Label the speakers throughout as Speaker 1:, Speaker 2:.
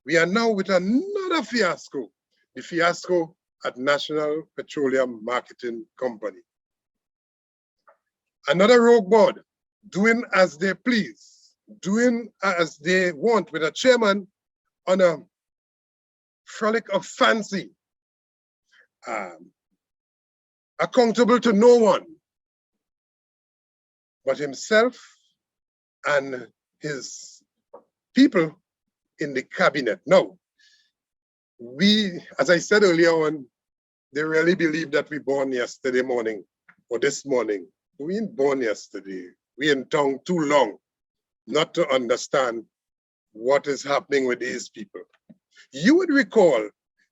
Speaker 1: We are now with another fiasco, the fiasco at National Petroleum Marketing Company. Another rogue board doing as they please, doing as they want with a chairman on a frolic of fancy, accountable to no one but himself and his people in the cabinet. Now, we, as I said earlier on, they really believe that we born yesterday morning or this morning. We ain't born yesterday. We in town too long not to understand what is happening with these people. You would recall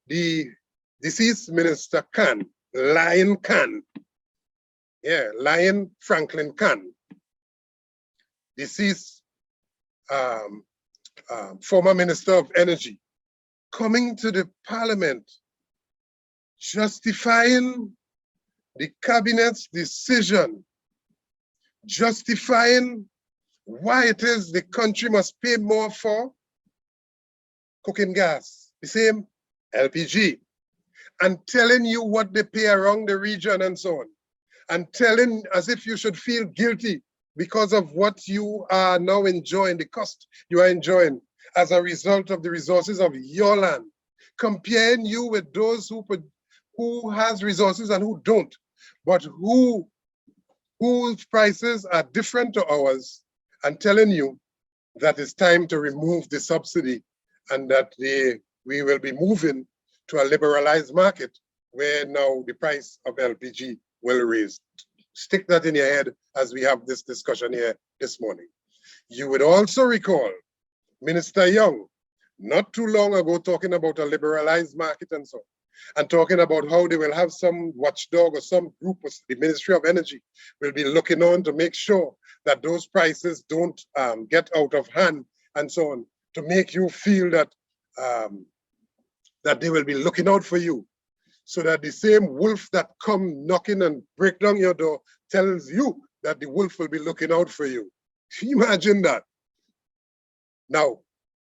Speaker 1: the deceased Minister Khan, Lion Khan, Lion Franklin Khan, deceased former Minister of Energy, coming to the Parliament, justifying the Cabinet's decision, justifying why it is the country must pay more for cooking gas, the same LPG, and telling you what they pay around the region and so on, and telling as if you should feel guilty because of what you are now enjoying, the cost you are enjoying as a result of the resources of your land, comparing you with those who has resources and who don't, but whose prices are different to ours, and telling you that it's time to remove the subsidy and that we will be moving to a liberalized market where now the price of LPG will raise. Stick that in your head as we have this discussion here this morning. You would also recall Minister Young, not too long ago, talking about a liberalized market and so on, and talking about how they will have some watchdog or some group of the Ministry of Energy will be looking on to make sure that those prices don't get out of hand and so on, to make you feel that that they will be looking out for you, so that the same wolf that come knocking and break down your door tells you that the wolf will be looking out for you. Can you imagine that? Now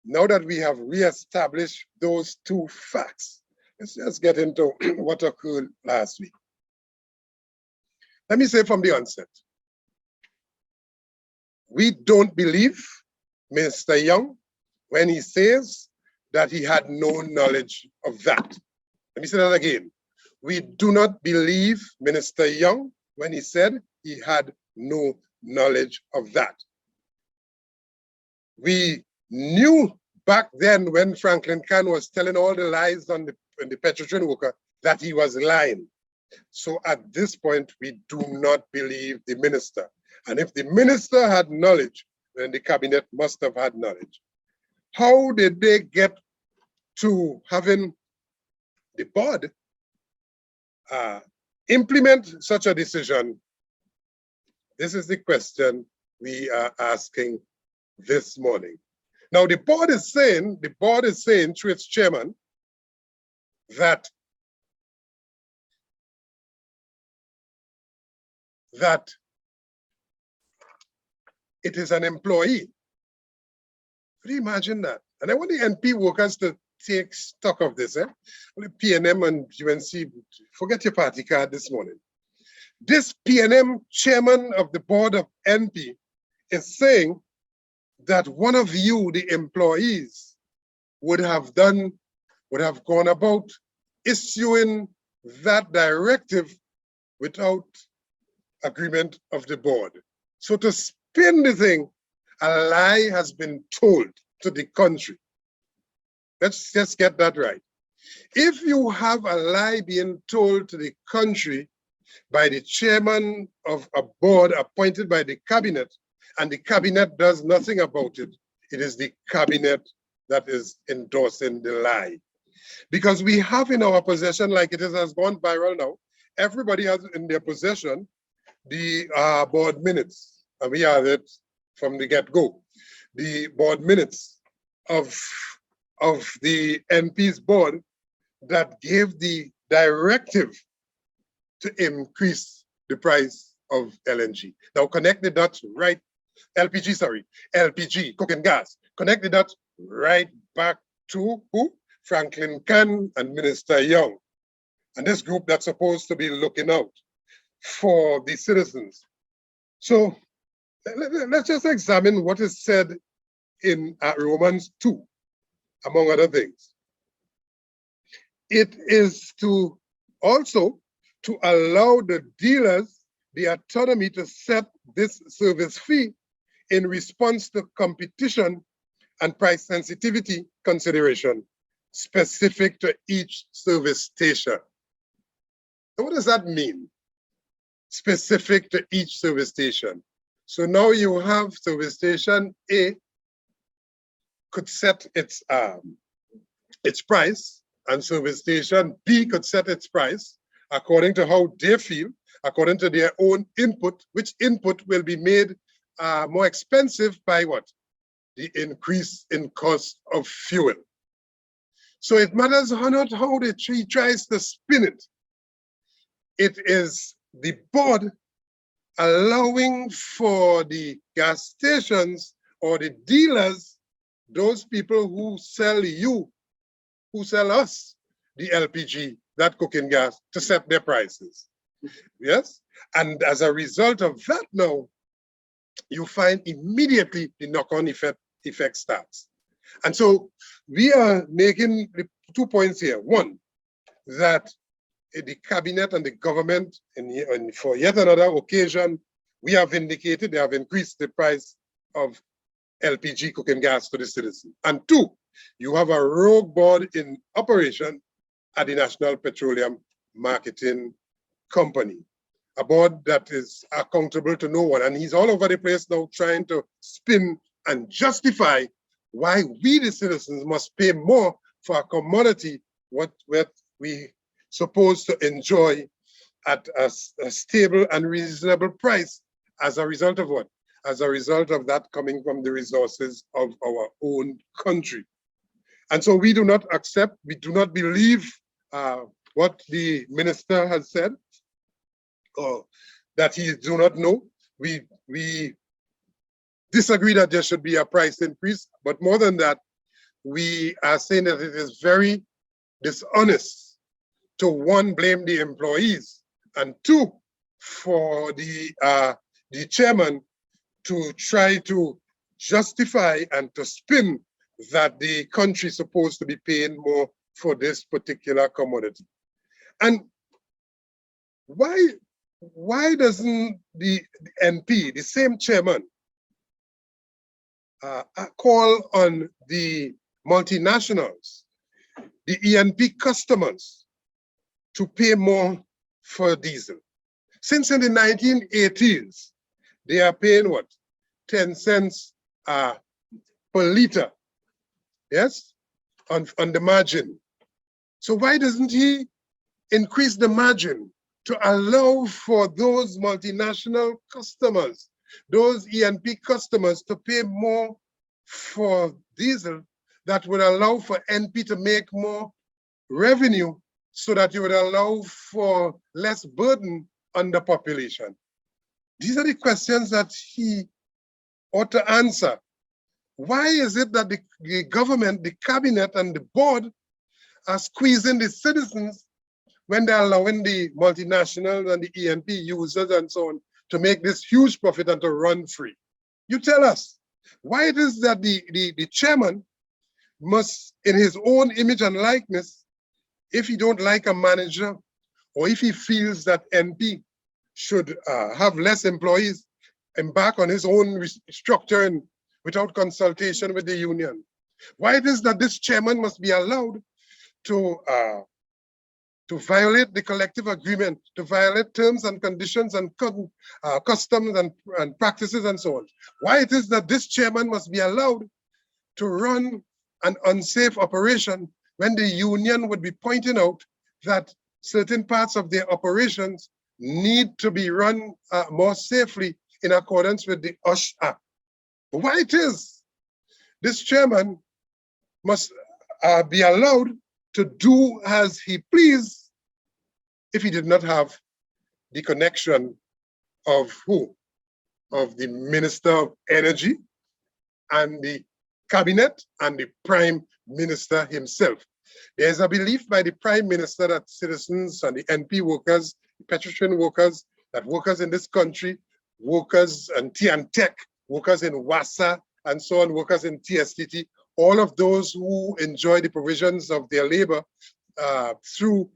Speaker 1: that we have reestablished those two facts, let's just get into what occurred last week. Let me say from the onset, we don't believe Minister Young when he says that he had no knowledge of that. Let me say that again. We do not believe Minister Young when he said he had no knowledge of that. We knew back then when Franklin Khan was telling all the lies on the Petrotrain worker that he was lying. So at this point, we do not believe the minister. And if the minister had knowledge, then the cabinet must have had knowledge. How did they get to having the board implement such a decision? This is the question we are asking this morning. Now, the board is saying through its chairman that it is an employee. Could you imagine that? And I want the NP workers to take stock of this. Only PNM and UNC, forget your party card this morning. This PNM chairman of the board of NP is saying that one of you, the employees, would have gone about issuing that directive without agreement of the board. So to spin the thing, a lie has been told to the country. Let's just get that right. If you have a lie being told to the country by the chairman of a board appointed by the cabinet, and the cabinet does nothing about it, it is the cabinet that is endorsing the lie. Because we have in our possession, like it has gone viral now, everybody has in their possession the board minutes, and we have it from the get-go. The board minutes of the NP's board that gave the directive to increase the price of LNG. Now connect the dots right, LPG, cooking gas. Connect the dots right back to who? Franklin Can and Minister Young. And this group that's supposed to be looking out for the citizens. So let's just examine what is said in Romans 2, among other things. It is to also to allow the dealers the autonomy to set this service fee in response to competition and price sensitivity consideration specific to each service station. So what does that mean? Specific to each service station. So now you have service station A could set its price, and service station B could set its price according to how they feel, according to their own input, which input will be made more expensive by what? The increase in cost of fuel. So it matters not how the tree tries to spin it. It is the board allowing for the gas stations or the dealers, those people who sell you, who sell us the LPG, that cooking gas, to set their prices. Yes? And as a result of that now, you find immediately the knock-on effect starts. And so we are making 2 points here. One, that the cabinet and the government, and for yet another occasion, we have indicated they have increased the price of LPG cooking gas to the citizen. And two, you have a rogue board in operation at the National Petroleum Marketing Company, a board that is accountable to no one. And he's all over the place now trying to spin and justify why we, the citizens, must pay more for a commodity what we supposed to enjoy at a stable and reasonable price as a result of what? As a result of that coming from the resources of our own country. And so we do not accept, we do not believe what the minister has said, or that he do not know. We disagree that there should be a price increase, but more than that, we are saying that it is very dishonest to, one, blame the employees, and two, for the chairman to try to justify and to spin that the country is supposed to be paying more for this particular commodity. And why doesn't the NP, the same chairman, call on the multinationals, the ENP customers, to pay more for diesel? Since in the 1980s, they are paying what? 10 cents per liter, yes, on the margin. So why doesn't he increase the margin to allow for those multinational customers, those ENP customers, to pay more for diesel that would allow for NP to make more revenue, so that you would allow for less burden on the population? These are the questions that he ought to answer. Why is it that the government, the cabinet, and the board are squeezing the citizens when they're allowing the multinationals and the ENP users and so on to make this huge profit and to run free? You tell us why it is that the chairman must, in his own image and likeness, if he don't like a manager, or if he feels that NP should have less employees, embark on his own restructuring without consultation with the union. Why it is that this chairman must be allowed to violate the collective agreement, to violate terms and conditions and customs and practices and so on? Why it is that this chairman must be allowed to run an unsafe operation when the union would be pointing out that certain parts of their operations need to be run more safely in accordance with the OSH Act? Why it is this chairman must be allowed to do as he please if he did not have the connection of who? Of the Minister of Energy and the cabinet and the Prime Minister himself. There is a belief by the Prime Minister that citizens and the NP workers, the petroleum workers, that workers in this country, workers in tech, workers in WASA, and so on, workers in TSTT, all of those who enjoy the provisions of their labor through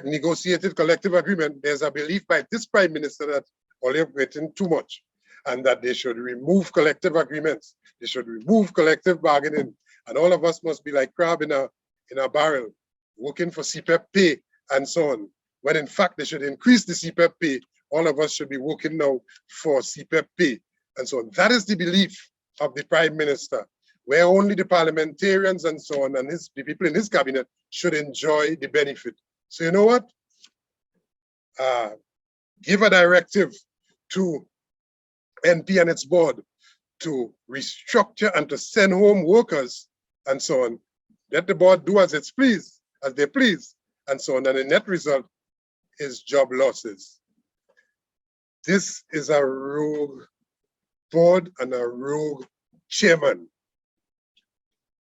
Speaker 1: negotiated collective agreement, there's a belief by this Prime Minister that they're getting too much and that they should remove collective agreements. They should remove collective bargaining, and all of us must be like crab in a barrel, working for CPEP pay and so on. When in fact they should increase the CPEP pay. All of us should be working now for CPEP pay and so on. That is the belief of the Prime Minister, where only the parliamentarians and so on and the people in his cabinet should enjoy the benefit. So you know what? Give a directive to NP and its board to restructure and to send home workers and so on. Let the board do as they please, and so on. And the net result is job losses. This is a rogue board and a rogue chairman.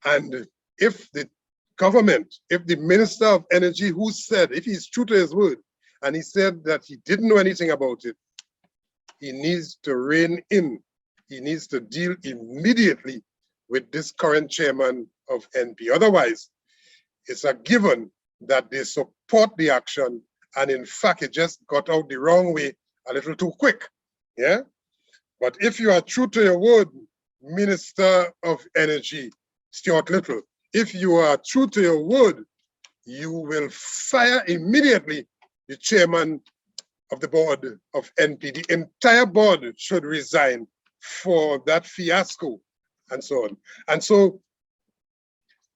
Speaker 1: And if the government, if the Minister of Energy, who said, if he's true to his word, and he said that he didn't know anything about it, he needs to rein in. He needs to deal immediately with this current chairman of NP. Otherwise, it's a given that they support the action, and in fact, it just got out the wrong way a little too quick. Yeah. But if you are true to your word, Minister of Energy, Stuart Little, if you are true to your word, you will fire immediately the chairman of the board of NP. The entire board should resign for that fiasco and so on. And so,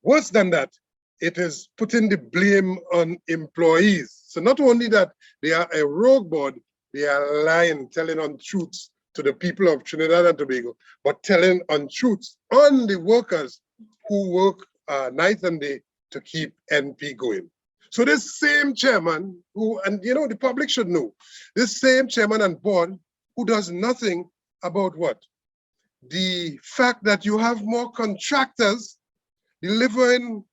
Speaker 1: worse than that, it is putting the blame on employees. So not only that they are a rogue board, they are lying, telling untruths to the people of Trinidad and Tobago, but telling untruths on the workers who work night and day to keep NP going. So this same chairman who, and you know, the public should know, this same chairman and board who does nothing about what? The fact that you have more contractors delivering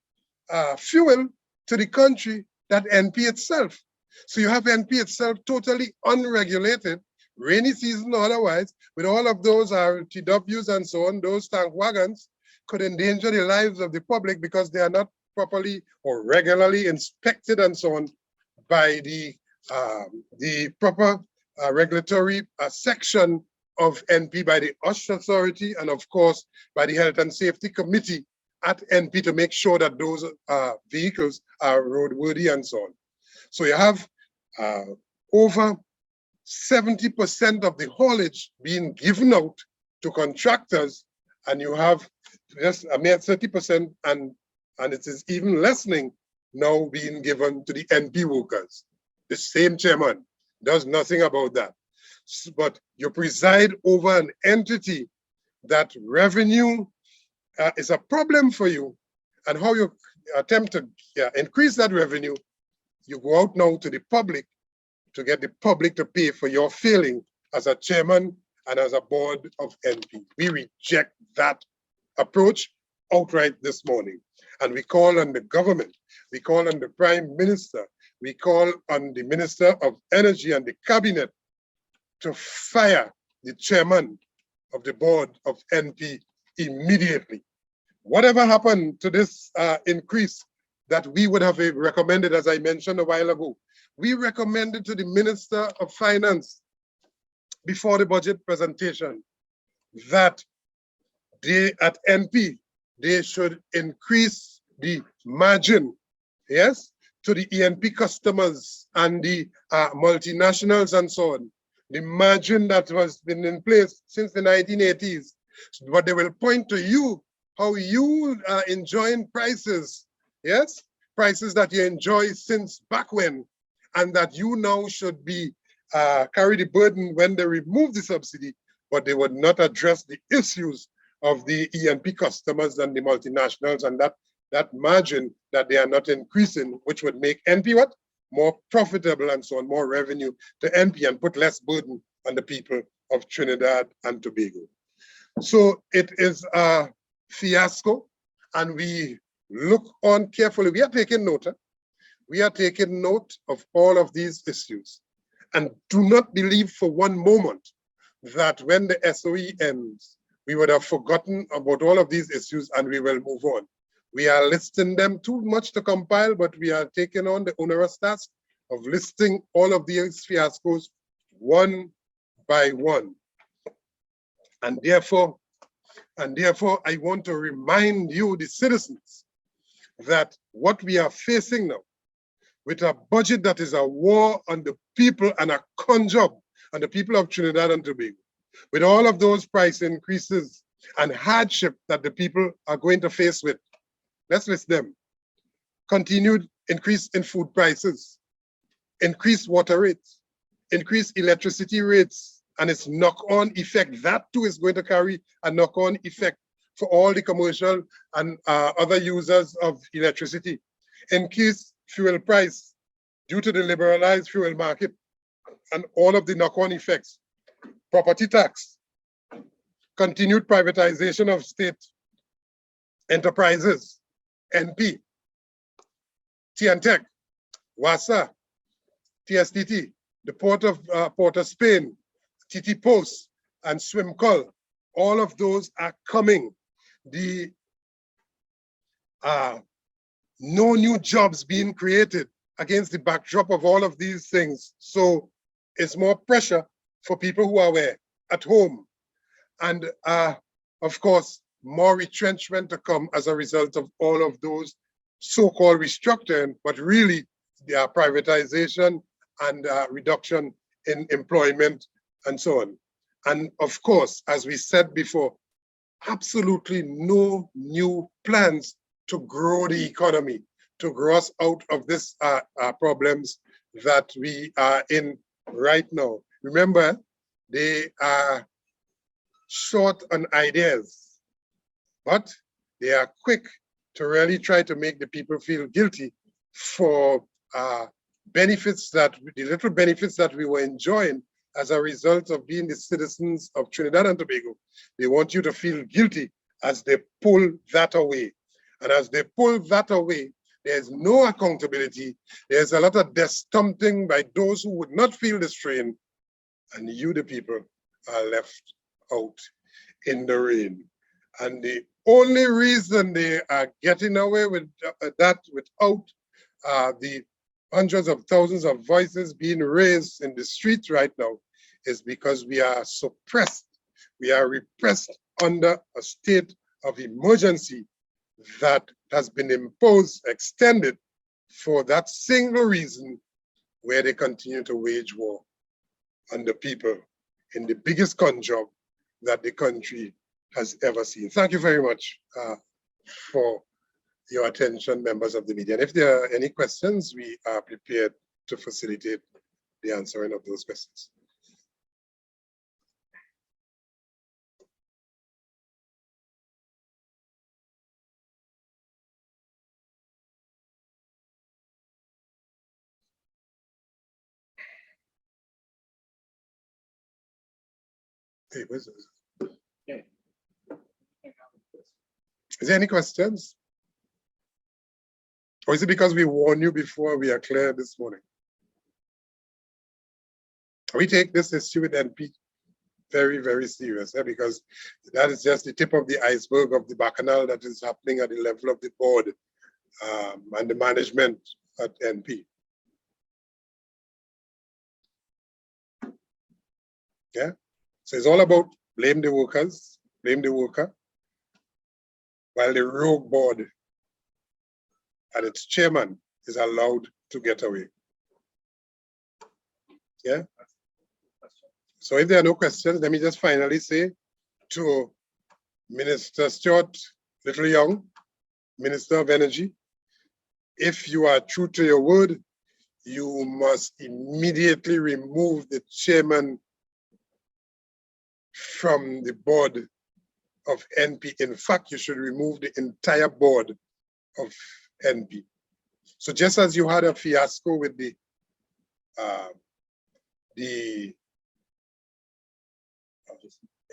Speaker 1: fuel to the country than NP itself. So you have NP itself totally unregulated, rainy season or otherwise, with all of those RTWs and so on, those tank wagons could endanger the lives of the public because they are not properly or regularly inspected and so on by the proper regulatory section of NP, by the OSH authority, and of course by the Health and Safety Committee at NP to make sure that those vehicles are roadworthy and so on. So you have over 70% of the haulage being given out to contractors, and you have just a mere 30%, and it is even lessening now being given to the NP workers. The same chairman does nothing about that. But you preside over an entity that revenue is a problem for you, and how you attempt to increase that revenue, you go out now to the public to get the public to pay for your failing as a chairman and as a board of NP. We reject that approach outright this morning. And we call on the government, we call on the Prime Minister, we call on the Minister of Energy and the Cabinet to fire the chairman of the board of NP immediately. Whatever happened to this increase that we would have recommended, as I mentioned a while ago, we recommended to the Minister of Finance before the budget presentation that they at NP, they should increase the margin, yes, to the ENP customers and the multinationals and so on. The margin that has been in place since the 1980s. But they will point to you how you are enjoying prices, yes? Prices that you enjoy since back when, and that you now should be carry the burden when they remove the subsidy, but they would not address the issues of the ENP customers and the multinationals, and that margin that they are not increasing, which would make NP what? More profitable and so on, more revenue to NP and put less burden on the people of Trinidad and Tobago. So it is a fiasco and we look on carefully, we are taking note. We are taking note of all of these issues. And do not believe for one moment that when the SOE ends, we would have forgotten about all of these issues and we will move on. We are listing them too much to compile, but we are taking on the onerous task of listing all of these fiascos one by one. And therefore, I want to remind you, the citizens, that what we are facing now, with a budget that is a war on the people and a con job on the people of Trinidad and Tobago, with all of those price increases and hardship that the people are going to face with. Let's list them. Continued increase in food prices, increased water rates, increased electricity rates, and its knock-on effect. That too is going to carry a knock-on effect for all the commercial and other users of electricity. Increased fuel price due to the liberalized fuel market and all of the knock-on effects. Property tax, continued privatization of state enterprises, NP, TNTEC, WASA, TSTT, the Port of Spain, TT Post, and Swimcol. All of those are coming. The no new jobs being created against the backdrop of all of these things. So it's more pressure for people who are where? At home. And of course, more retrenchment to come as a result of all of those so-called restructuring, but really they are privatization and reduction in employment and so on. And of course, as we said before, absolutely no new plans to grow the economy, to grow us out of this problems that we are in right now. Remember, they are short on ideas, but they are quick to really try to make the people feel guilty for benefits that, the little benefits that we were enjoying as a result of being the citizens of Trinidad and Tobago. They want you to feel guilty as they pull that away. And as they pull that away, there's no accountability. There's a lot of desk thumping by those who would not feel the strain. And you, the people, are left out in the rain. And the only reason they are getting away with that without the hundreds of thousands of voices being raised in the streets right now is because we are suppressed. We are repressed under a state of emergency that has been imposed, extended for that single reason, where they continue to wage war on the people in the biggest con job that the country has ever seen. Thank you very much for your attention, members of the media. And if there are any questions, we are prepared to facilitate the answering of those questions. Hey, where's this? Okay. Is there any questions? Or is it because we warned you before we are clear this morning? We take this issue with NP very, very serious, because that is just the tip of the iceberg of the bacchanal that is happening at the level of the board and the management at NP. Yeah, so it's all about blame the workers, blame the worker, while the rogue board and its chairman is allowed to get away. Yeah. So if there are no questions, let me just finally say to Minister Stuart Young, Minister of Energy, if you are true to your word, you must immediately remove the chairman from the board of NP. In fact, you should remove the entire board of NP. So just as you had a fiasco with the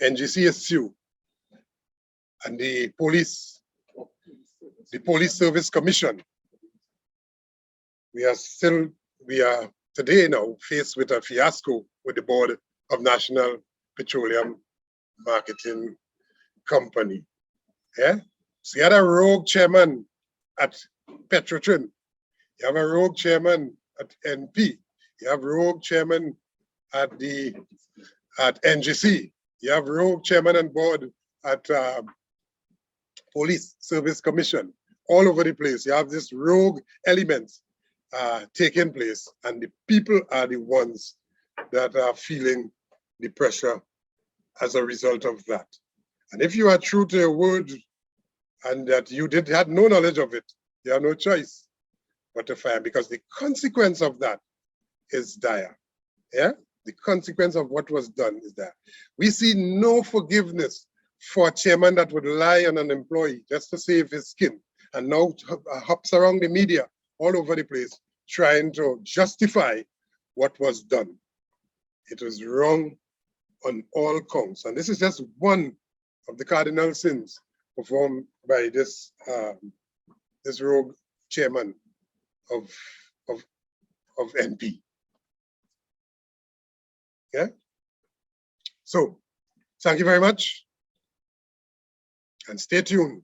Speaker 1: NGCSU and the Police Service Commission. We are today now faced with a fiasco with the Board of National Petroleum Marketing Company. Yeah? So you had a rogue chairman at Petrotrin. You have a rogue chairman at NP. You have rogue chairman at NGC. You have rogue chairman and board at Police Service Commission. All over the place, you have this rogue elements taking place, and the people are the ones that are feeling the pressure as a result of that. And if you are true to your word and that you had no knowledge of it, you have no choice but to fire, because the consequence of that is dire. Yeah, the consequence of what was done is dire. We see no forgiveness for a chairman that would lie on an employee just to save his skin, and now hops around the media all over the place trying to justify what was done. It was wrong on all counts. And this is just one of the cardinal sins performed by this rogue chairman of NP. Yeah. So thank you very much, and stay tuned